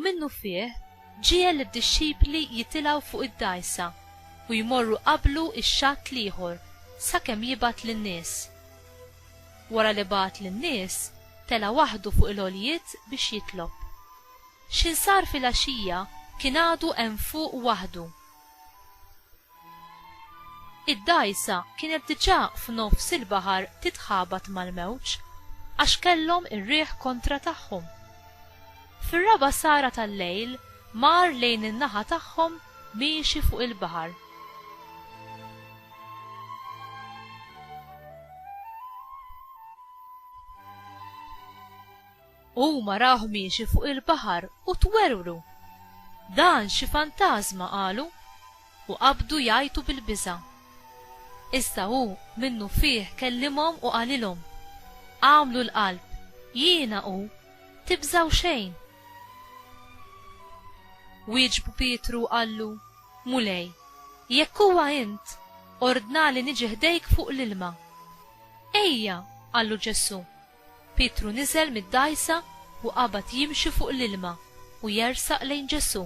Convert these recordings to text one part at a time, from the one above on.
minnu fih ġiel id-dixxipli jitilgħu fuq id-dgħajsa u jmorru qablu x-xatt ieħor sakemm jibgħat lin-nies. Wara li bagħat lin-nies, tela waħdu fuq il-għoljiet biex jitlob. X'insar fil-għaxija kien għadu hemm fuq waħdu. Id-dgħajsa kienet diġà f'nofs il-baħar titħabat mal-mewġ għax kellhom ir-riħ kontra tagħhom. Fir-raba' sara tal-lejl mar lejn in-naħa tagħhom miexi fuq il-baħar. Huma raħu miexi fuq il-baħar u twerwru. Dan xi fantażma qalu u qabdu jgħidu bil-biża'. Issa hu minnu fih kellimhom u qalilhom: għamlu l-qalb, jiena hu, tibżgħu xejn. Wieġbu Pietru qallu: Mulej, jekk huwa int, ordnali niġi ħdejk fuq l-ilma. Ejja, qallu Ġesu. Pietru niżel mid-dgħajsa u qabad jimxi fuq l-ilma u jersaq lejn Ġesu.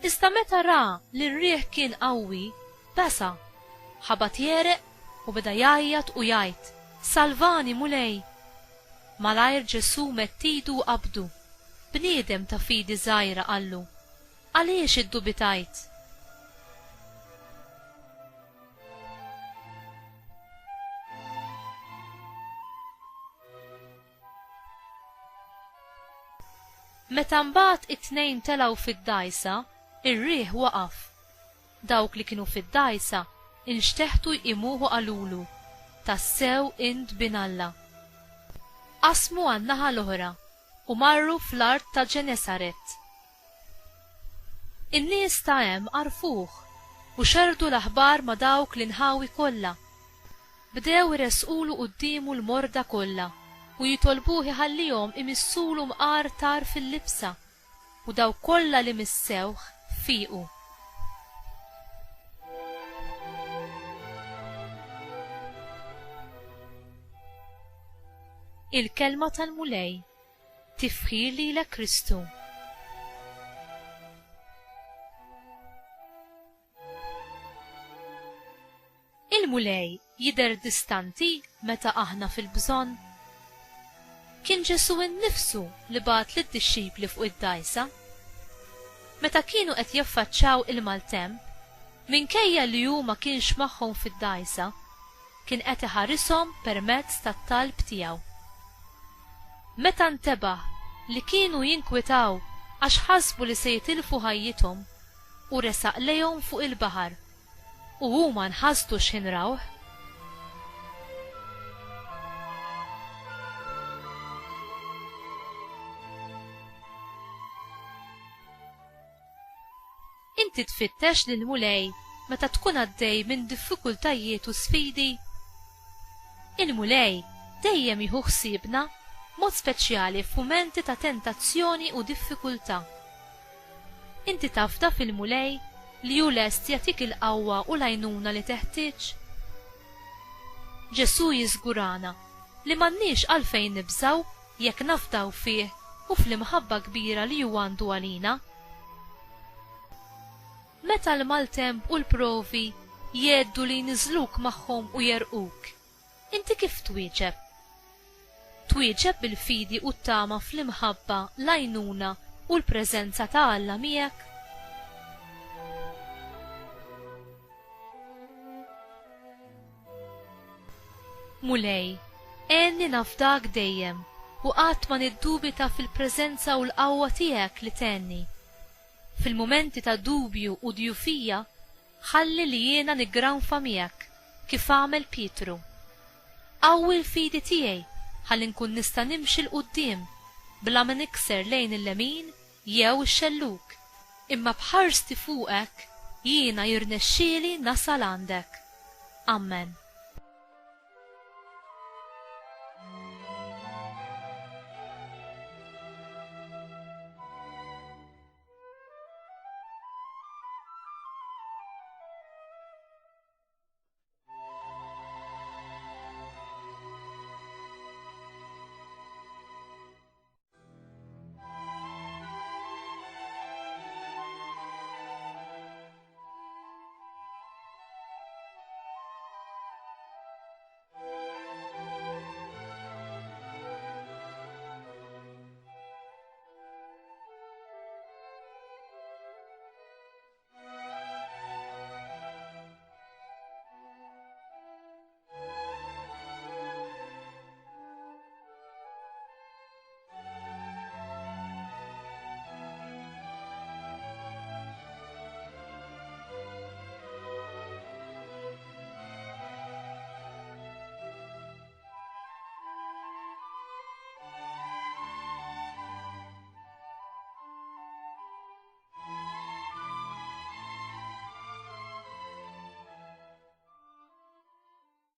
Iżda meta ra li r-riħ kien qawwi, besa, ħabat jereq u beda jgħajjat u jgħid: Salvani Mulej! Malajr Ġesu mettidu u qabdu. Bniedem ta' fidi żgħira qallu: għaliex iddubitajt? Meta mbagħad it-tnejn telgħu fid-dgħajsa, ir-riħ waqaf. Dawk li kienu fid-dgħajsa inxteħtu jqimuhu qalulu: tassew int bin Alla. Qasmu għan-naħa l-oħra u marru fl-art ta' Ġenesaret. In-nies ta' hemm għarfuh u xerdu l-aħbar ma' dawk l-inħawi kollha. Bdew iresqulu qudiemu l-morda kollha u jitolbuh iħallihom imissulu mqar tar fil-libsa u dawk kollha li missewh fiequ. Il-kelma tal-Mulej tifħir lilek Kristu. Il-Mulej jidher distanti meta aħna fil-bżonn. Kien Ġesu innifsu li bagħat lid-dixxipli fuq id-dgħajsa. Meta kienu qed jaffaċċjaw il-maltemp, minkejja li hu ma kienx magħhom fid-dgħajsa, kien qed iħarishom permezz tat-talb tiegħu. Meta ntebaħ li kienu jinkwitaw għax ħasbu li se jitilfu ħajjithom u resaq lejhom fuq il-baħar u huma nħasdu x'inrawh. Inti tfittex lil Mulej meta tkun għaddej minn diffikultajiet u sfidi. Il-Mulej dejjem jieħu ħsiebna mod speċjali f'mumenti ta' tentazzjoni u diffikultà. Inti tafda fil-Mulej li hu lest jagħtik il-qawwa u l-għajnuna li teħtieġ. Ġesu jiżgurana li m'għandniex għalfejn nibżgħu jekk nafdaw fih u fl-imħabba kbira li hu għandu għalina. Meta l-maltemp u l-provi jeddu li jniżluk magħhom u jerquk, inti kif twieġeb? Twieġeb bil-fidi u t-tama fl-imħabba, l-għajnuna u l-preżenza ta' Alla miegħek? Mulej, għenni nafdak dejjem u qatt ma niddubita fil-preżenza u l-qawwa tiegħek li tenni. Fil-momenti ta' dubju u djufija, ħalli li jiena niggranfa miegħek kif għamel Pietru. Qawwi l-fidi tiegħi ħalli nkun nista' nimxi l-qudiem bla ma nikser lejn il-lemin jew ix-xelluk, imma bħarsti fuqek jiena jirnexxieli nasal għandek. Amen.